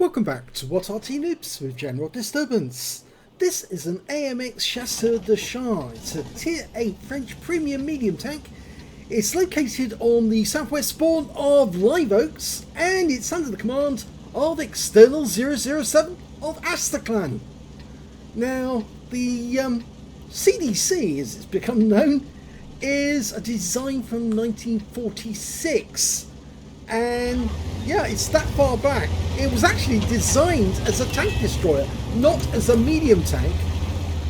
Welcome back to What Arty Noobs with General Disturbance. This is an AMX Chasseur de chars. It's a Tier 8 French premium medium tank. It's located on the southwest spawn of Live Oaks and it's under the command of External007 of ASTER. Now, the CDC, as it's become known, is a design from 1946. And yeah, it's that far back. It was actually designed as a tank destroyer, not as a medium tank,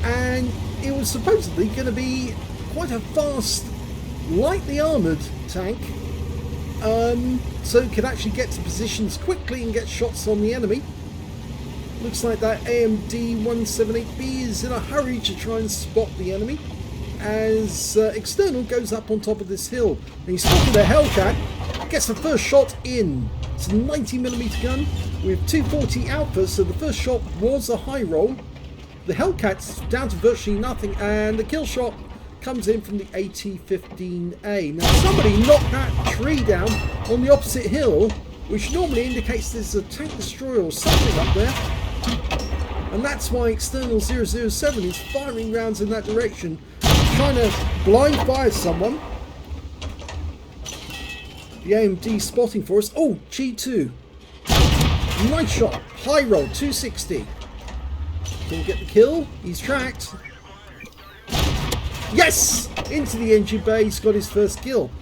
and it was supposedly going to be quite a fast, lightly armoured tank, so it could actually get to positions quickly and get shots on the enemy. Looks like that AMD 178B is in a hurry to try and spot the enemy as External goes up on top of this hill. And he's spotted a Hellcat. Gets the first shot in. It's a 90mm gun with 240 output, so the first shot was a high roll. The Hellcat's down to virtually nothing, and the kill shot comes in from the AT-15A. Now somebody knocked that tree down on the opposite hill, which normally indicates there's a tank destroyer or something up there. And that's why External007 is firing rounds in that direction, trying to blind fire someone. The AMD spotting for us. Oh, G2. Nice shot. High roll, 260. Can he get the kill? He's tracked. Yes! Into the engine bay. He's got his first kill.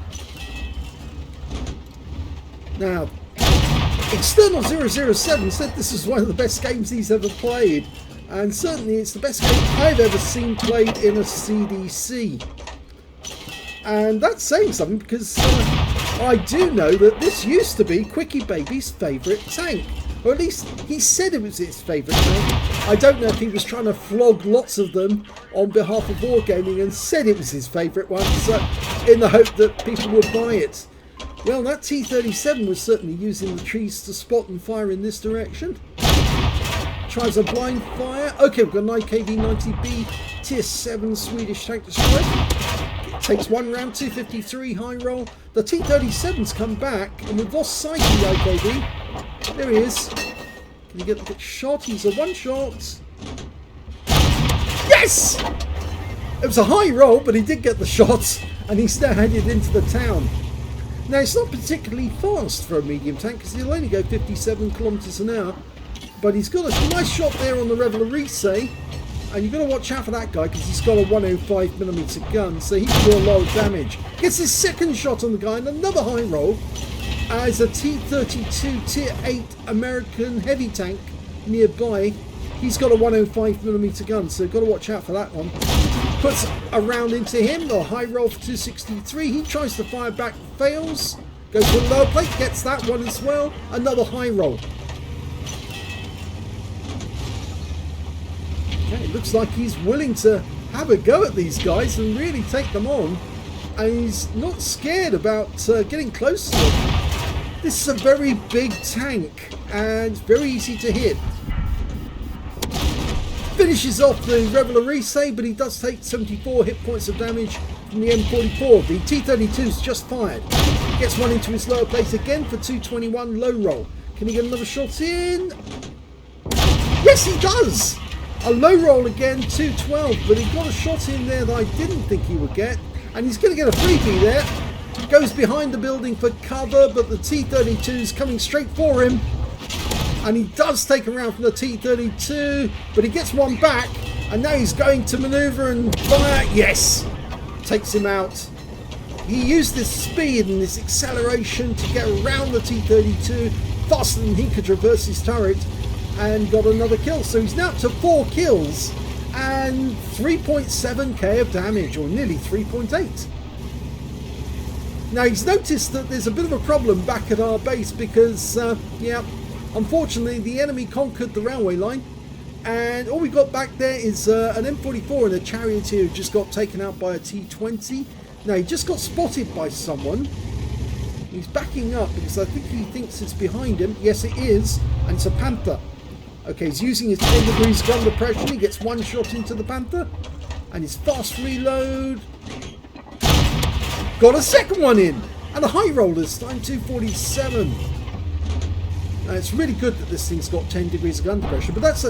Now, External007 said this is one of the best games he's ever played. And certainly it's the best game I've ever seen played in a CDC. And that's saying something because I do know that this used to be Quickie Baby's favourite tank. Or at least he said it was his favourite tank. I don't know if he was trying to flog lots of them on behalf of Wargaming and said it was his favourite one, so in the hope that people would buy it. Well, that T-37 was certainly using the trees to spot and fire in this direction. Tries a blind fire. Okay, we've got an IKV-90B Tier 7 Swedish tank destroyer. Takes one round, 253 high roll. The T-37's come back and we've lost sight of the IKV. There he is. Can you get the shot? He's a one shot. Yes! It was a high roll, but he did get the shot and he's now headed into the town. Now, it's not particularly fast for a medium tank because he'll only go 57 kilometers an hour. But he's got a nice shot there on the Revelarice. And you've got to watch out for that guy because he's got a 105mm gun, so he can do a lot of damage. Gets his second shot on the guy and another high roll as a T-32 Tier 8 American heavy tank nearby. He's got a 105mm gun, so you've got to watch out for that one. Puts a round into him, a high roll for 263. He tries to fire back, fails. Goes to a lower plate, gets that one as well. Another high roll. It looks like he's willing to have a go at these guys and really take them on, and he's not scared about getting close to them. This is a very big tank and it's very easy to hit. Finishes off the Revelarice, but he does take 74 hit points of damage from the M44. The T-32's just fired. Gets one into his lower plate again for 221 low roll. Can he get another shot in? Yes, he does! A low roll again, 212, but he got a shot in there that I didn't think he would get. And he's going to get a freebie there. Goes behind the building for cover, but the T-32 is coming straight for him. And he does take a round from the T-32, but he gets one back. And now he's going to manoeuvre and fire. Yes! Takes him out. He used this speed and this acceleration to get around the T-32 faster than he could traverse his turret. And got another kill, so he's now up to 4 kills and 3.7k of damage, or nearly 3.8. Now he's noticed that there's a bit of a problem back at our base because yeah, unfortunately the enemy conquered the railway line and all we got back there is an M44 and a charioteer who just got taken out by a T-20. Now he just got spotted by someone. He's backing up because I think he thinks it's behind him. Yes, it is, and it's a Panther. Okay, he's using his 10 degrees gun depression. He gets one shot into the Panther. And his fast reload. Got a second one in. And a high roll this time, 247. It's really good that this thing's got 10 degrees of under pressure, but that's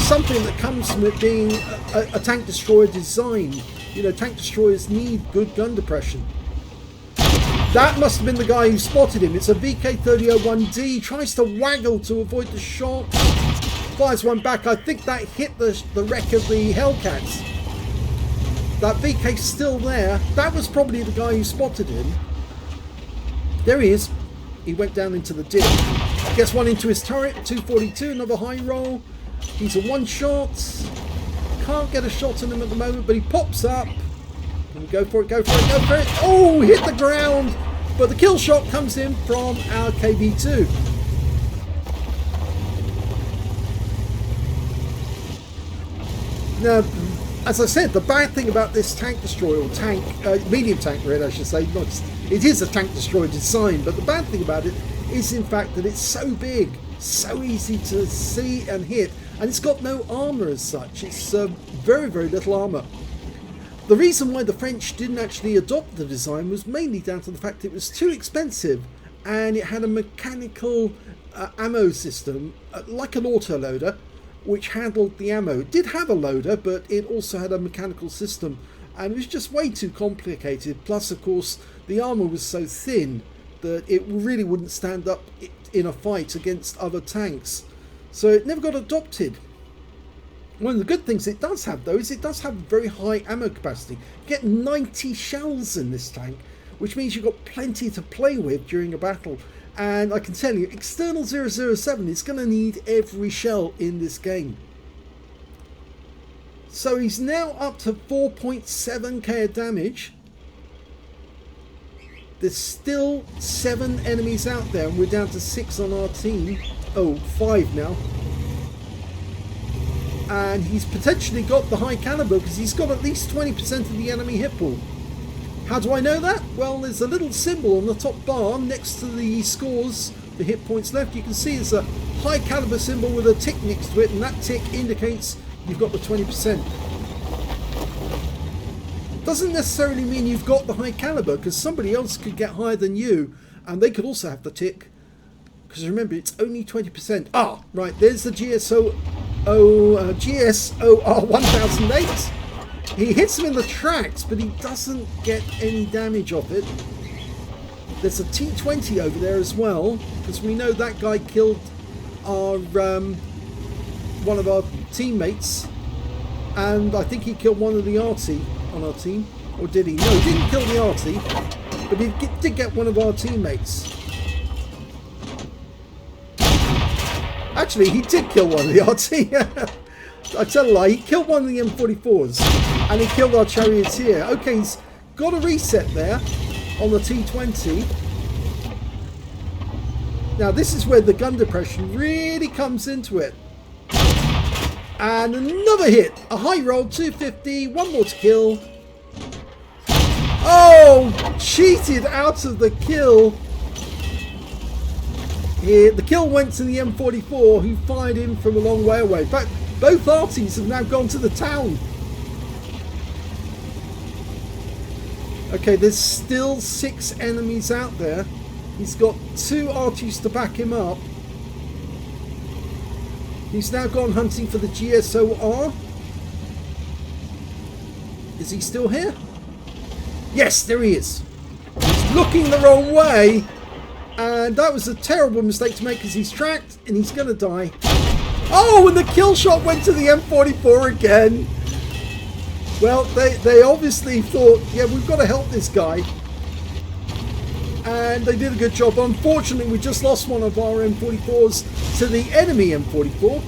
something that comes from it being a tank destroyer design. You know, tank destroyers need good gun depression. That must have been the guy who spotted him. It's a VK3001D. Tries to waggle to avoid the shot. Fires one back. I think that hit the wreck of the Hellcats. That VK's still there. That was probably the guy who spotted him. There he is. He went down into the dip. Gets one into his turret. 242. Another high roll. He's a one shot. Can't get a shot on him at the moment, but he pops up. And go for it, go for it, go for it. Oh, hit the ground. But the kill shot comes in from our KB2. Now, as I said, the bad thing about this tank destroyer, or tank, medium tank really I should say, it is a tank destroyer design, but the bad thing about it is in fact that it's so big, so easy to see and hit, and it's got no armour as such. It's very, very little armour. The reason why the French didn't actually adopt the design was mainly down to the fact it was too expensive, and it had a mechanical ammo system, like an autoloader, which handled the ammo. It did have a loader, but it also had a mechanical system, and it was just way too complicated. Plus, of course, the armour was so thin that it really wouldn't stand up in a fight against other tanks. So it never got adopted. One of the good things it does have, though, is it does have very high ammo capacity. You get 90 shells in this tank, which means you've got plenty to play with during a battle. And I can tell you, External007 is going to need every shell in this game. So he's now up to 4.7k of damage. There's still 7 enemies out there, and we're down to 6 on our team. Oh, 5 now. And he's potentially got the high caliber because he's got at least 20% of the enemy hit pool. How do I know that? Well, there's a little symbol on the top bar next to the scores, the hit points left. You can see there's a high caliber symbol with a tick next to it, and that tick indicates you've got the 20%. Doesn't necessarily mean you've got the high caliber, because somebody else could get higher than you and they could also have the tick, because remember, it's only 20%. Ah, right, there's the GSOR 1008. He hits him in the tracks, but he doesn't get any damage off it. There's a T20 over there as well, because we know that guy killed our one of our teammates, and I think he killed one of the Arty on our team. Or did he? No, he didn't kill the Arty, but he did get one of our teammates. Actually, he did kill one of the Arty. I tell a lie, he killed one of the M44s, and he killed our charioteer. Okay, he's got a reset there on the T20. Now this is where the gun depression really comes into it. And another hit, a high roll, 250, one more to kill. Oh, cheated out of the kill. Here, the kill went to the M44, who fired him from a long way away. In fact, both Artys have now gone to the town. Okay, there's still 6 enemies out there. He's got 2 Artys to back him up. He's now gone hunting for the GSOR. Is he still here? Yes, there he is. He's looking the wrong way. And that was a terrible mistake to make, because he's tracked and he's going to die. Oh, and the kill shot went to the M44 again. Well, they obviously thought, yeah, we've got to help this guy. And they did a good job. Unfortunately, we just lost one of our M44s to the enemy M44.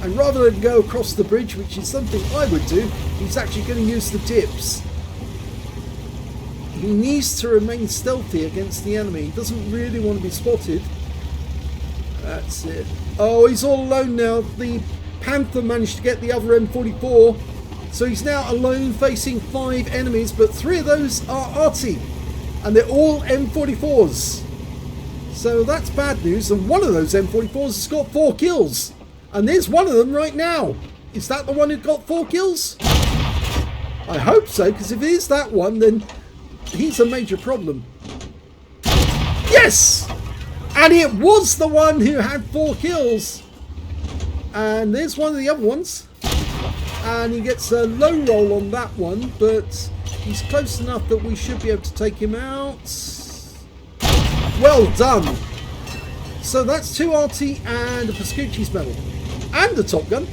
And rather than go across the bridge, which is something I would do, he's actually going to use the dips. He needs to remain stealthy against the enemy. He doesn't really want to be spotted. That's it. Oh, he's all alone now. The Panther managed to get the other M44. So he's now alone facing 5 enemies, but 3 of those are Arty. And they're all M44s. So that's bad news. And one of those M44s has got 4 kills. And there's one of them right now. Is that the one who got 4 kills? I hope so, because if it is that one, then he's a major problem. Yes! And it was the one who had 4 kills. And there's one of the other ones. And he gets a low roll on that one, but he's close enough that we should be able to take him out. Well done. So that's 2 Arty and a Pascucci's medal. And a Top Gun.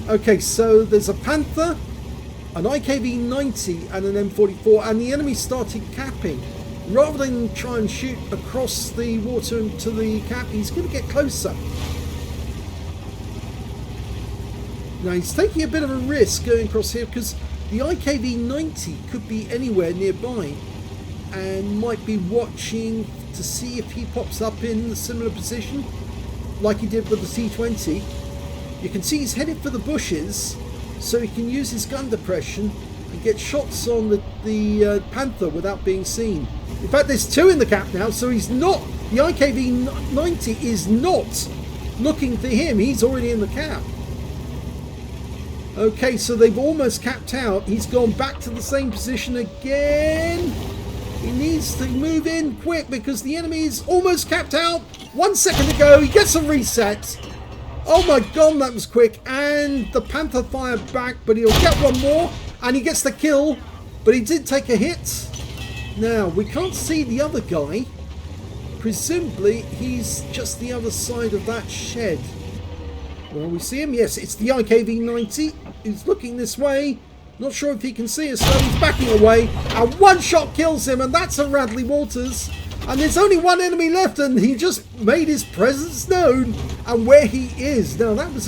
Okay, so there's a Panther, an IKV-90 and an M44, and the enemy started capping. Rather than try and shoot across the water into the cap, he's going to get closer. Now he's taking a bit of a risk going across here because the IKV-90 could be anywhere nearby and might be watching to see if he pops up in a similar position like he did with the T-20. You can see he's headed for the bushes so he can use his gun depression and get shots on the Panther without being seen. In fact, there's 2 in the cap now, so he's not, the IKV-90 is not looking for him. He's already in the cap. Okay, so they've almost capped out. He's gone back to the same position again. He needs to move in quick because the enemy is almost capped out. 1 second to go. He gets a reset. Oh my god, that was quick. And the Panther fired back, but he'll get one more. And he gets the kill, but he did take a hit. Now, we can't see the other guy. Presumably, he's just the other side of that shed. Well, we see him. Yes, it's the IKV-90. He's looking this way. Not sure if he can see us, so he's backing away. And 1 shot kills him, and that's a Radley Walters. And there's only 1 enemy left, and he just made his presence known and where he is. Now, that was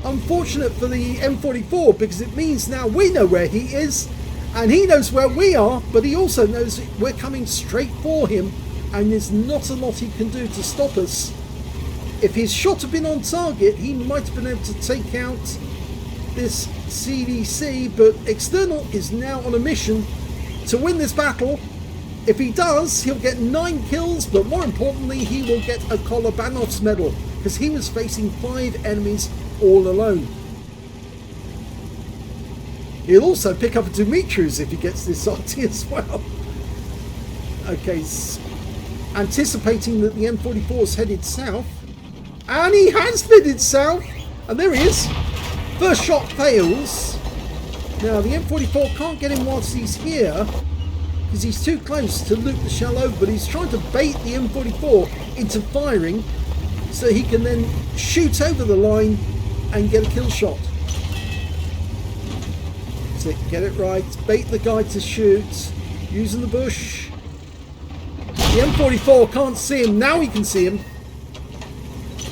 unfortunate for the M44 because it means now we know where he is, and he knows where we are, but he also knows we're coming straight for him, and there's not a lot he can do to stop us. If his shot had been on target, he might have been able to take out this CDC, but External is now on a mission to win this battle. If he does, he'll get 9 kills, but more importantly, he will get a Kolobanov's medal because he was facing 5 enemies all alone. He'll also pick up a Dimitri's if he gets this Arty as well. Okay, anticipating that the M44 is headed south. And he has headed south. And there he is. First shot fails. Now, the M44 can't get him whilst he's here because he's too close to loop the shell over. But he's trying to bait the M44 into firing so he can then shoot over the line and get a kill shot. So get it right. Bait the guy to shoot. Using the bush. The M44 can't see him. Now he can see him.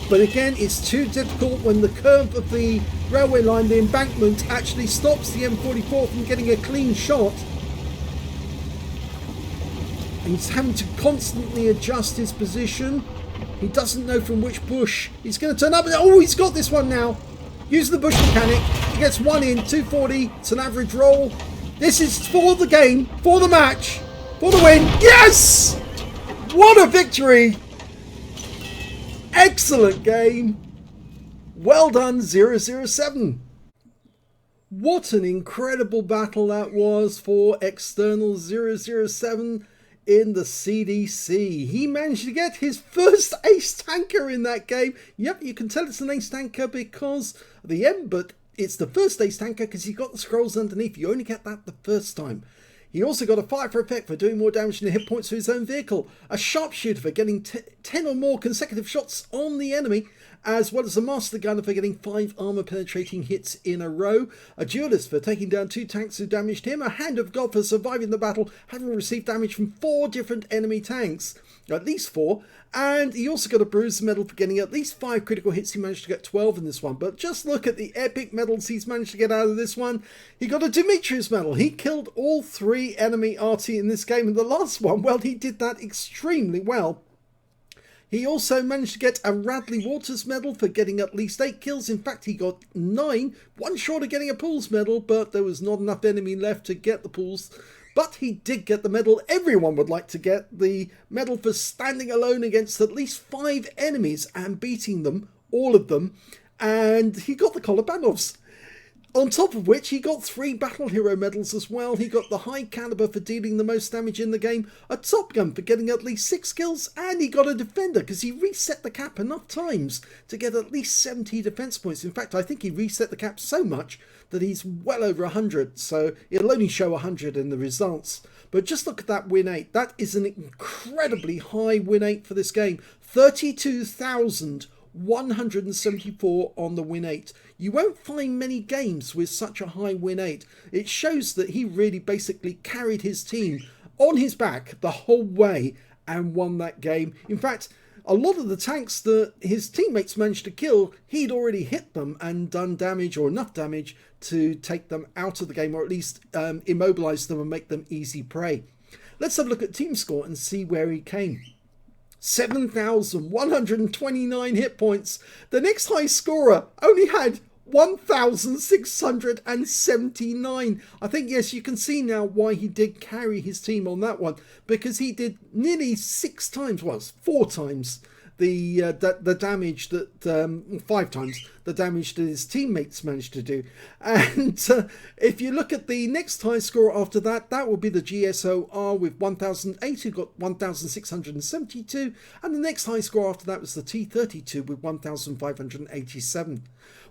But again, it's too difficult when the curve of the railway line, the embankment, actually stops the M44 from getting a clean shot. And he's having to constantly adjust his position. He doesn't know from which bush he's going to turn up. Oh, he's got this one now. Using the bush mechanic. He gets 1 in, 240. It's an average roll. This is for the game, for the match, for the win. Yes! What a victory! Excellent game. Well done, 007. What an incredible battle that was for External007 in the CDC. He managed to get his first ace tanker in that game. Yep, you can tell it's an ace tanker because of the M, but it's the first ace tanker because he got the scrolls underneath. You only get that the first time. He also got a fire for effect for doing more damage than hit points to his own vehicle, a sharpshooter for getting 10 or more consecutive shots on the enemy, as well as a master gunner for getting 5 armor penetrating hits in a row, a duelist for taking down 2 tanks who damaged him, a hand of God for surviving the battle, having received damage from 4 different enemy tanks, at least 4, and he also got a bruise medal for getting at least 5 critical hits. He managed to get 12 in this one, but just look at the epic medals he's managed to get out of this one. He got a Dimitri's medal. He killed all 3 enemy Arty in this game, and the last one, well, he did that extremely well. He also managed to get a Radley Walters medal for getting at least 8 kills. In fact, he got 9, 1 short of getting a Pools medal, but there was not enough enemy left to get the Pools. But he did get the medal everyone would like to get, the medal for standing alone against at least 5 enemies and beating them, all of them. And he got the Kolobanovs. On top of which, he got 3 Battle Hero medals as well. He got the High Caliber for dealing the most damage in the game, a Top Gun for getting at least 6 kills, and he got a Defender because he reset the cap enough times to get at least 70 defense points. In fact, I think he reset the cap so much that he's well over 100, so it'll only show 100 in the results. But just look at that win 8. That is an incredibly high win 8 for this game. 32,174 on the win 8. You won't find many games with such a high win 8. It shows that he really basically carried his team on his back the whole way and won that game. In fact, a lot of the tanks that his teammates managed to kill, he'd already hit them and done damage, or enough damage to take them out of the game, or at least immobilize them and make them easy prey. Let's have a look at team score and see where he came. 7,129 hit points. The next high scorer only had 1,679. I think, yes, you can see now why he did carry his team on that one, because he did nearly 6 times, well, 4 times the damage that 5 times the damage that his teammates managed to do. And if you look at the next high score after that, that will be the GSOR with 1,008, who got 1,672, and the next high score after that was the T32 with 1,587.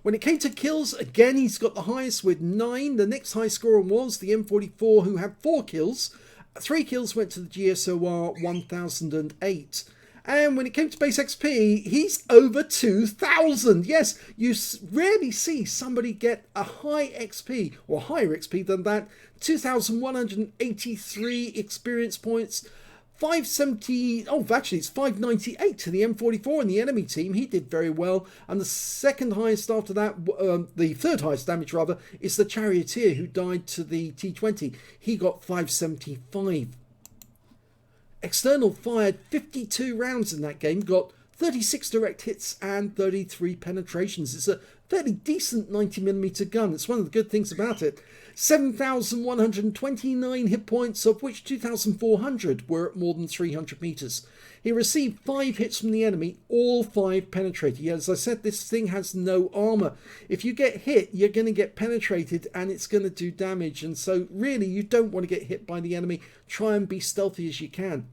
When it came to kills, again, he's got the highest with 9. The next high scorer was the M44, who had 4 kills. 3 kills went to the GSOR 1008. And when it came to base XP, he's over 2,000. Yes, you rarely see somebody get a high XP or higher XP than that. 2,183 experience points. 570, oh, actually it's 598 to the M44 in the enemy team. He did very well. And the second highest after that, the third highest damage rather, is the Charioteer, who died to the T20. He got 575. External fired 52 rounds in that game, got 36 direct hits and 33 penetrations. It's a fairly decent 90mm gun. It's one of the good things about it. 7,129 hit points, of which 2,400 were at more than 300 meters. He received 5 hits from the enemy, all 5 penetrated. Yeah, as I said, this thing has no armor. If you get hit, you're going to get penetrated and it's going to do damage. And so really, you don't want to get hit by the enemy. Try and be stealthy as you can.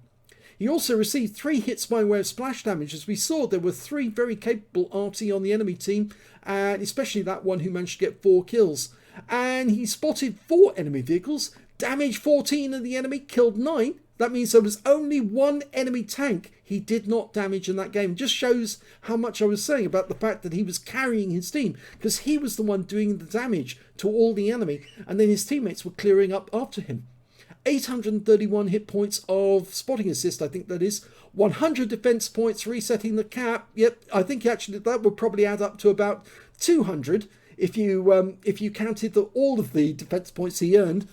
He also received 3 hits by way of splash damage. As we saw, there were 3 very capable Arty on the enemy team, and especially that one who managed to get 4 kills. And he spotted 4 enemy vehicles, damaged 14 of the enemy, killed 9. That means there was only 1 enemy tank he did not damage in that game. It just shows how much I was saying about the fact that he was carrying his team, because he was the one doing the damage to all the enemy, and then his teammates were clearing up after him. 831 hit points of spotting assist, I think that is. 100 defense points, resetting the cap. Yep, I think actually that would probably add up to about 200 if you counted all of the defense points he earned.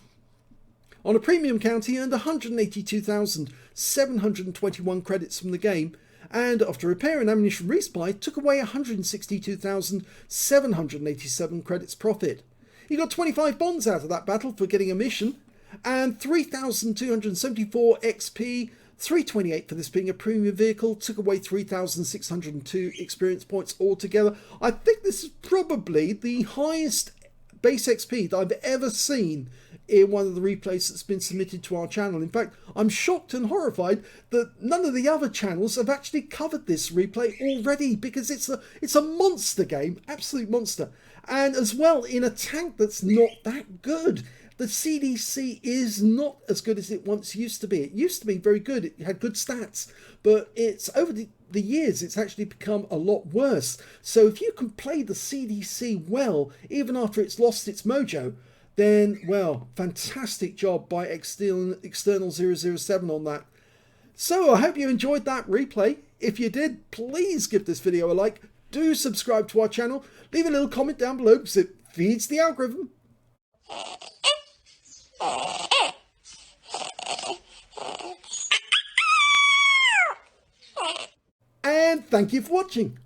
On a premium count, he earned 182,721 credits from the game, and after repair and ammunition resupply, took away 162,787 credits profit. He got 25 bonds out of that battle for getting a mission, and 3,274 XP, 328 for this being a premium vehicle, took away 3,602 experience points altogether. I think this is probably the highest base XP that I've ever seen in one of the replays that's been submitted to our channel. In fact, I'm shocked and horrified that none of the other channels have actually covered this replay already, because it's a monster game, absolute monster. And as well, in a tank that's not that good. The CDC is not as good as it once used to be. It used to be very good. It had good stats, but it's over the years, it's actually become a lot worse. So if you can play the CDC well, even after it's lost its mojo, then, well, fantastic job by External007 on that. So I hope you enjoyed that replay. If you did, please give this video a like. Do subscribe to our channel. Leave a little comment down below because it feeds the algorithm. And thank you for watching.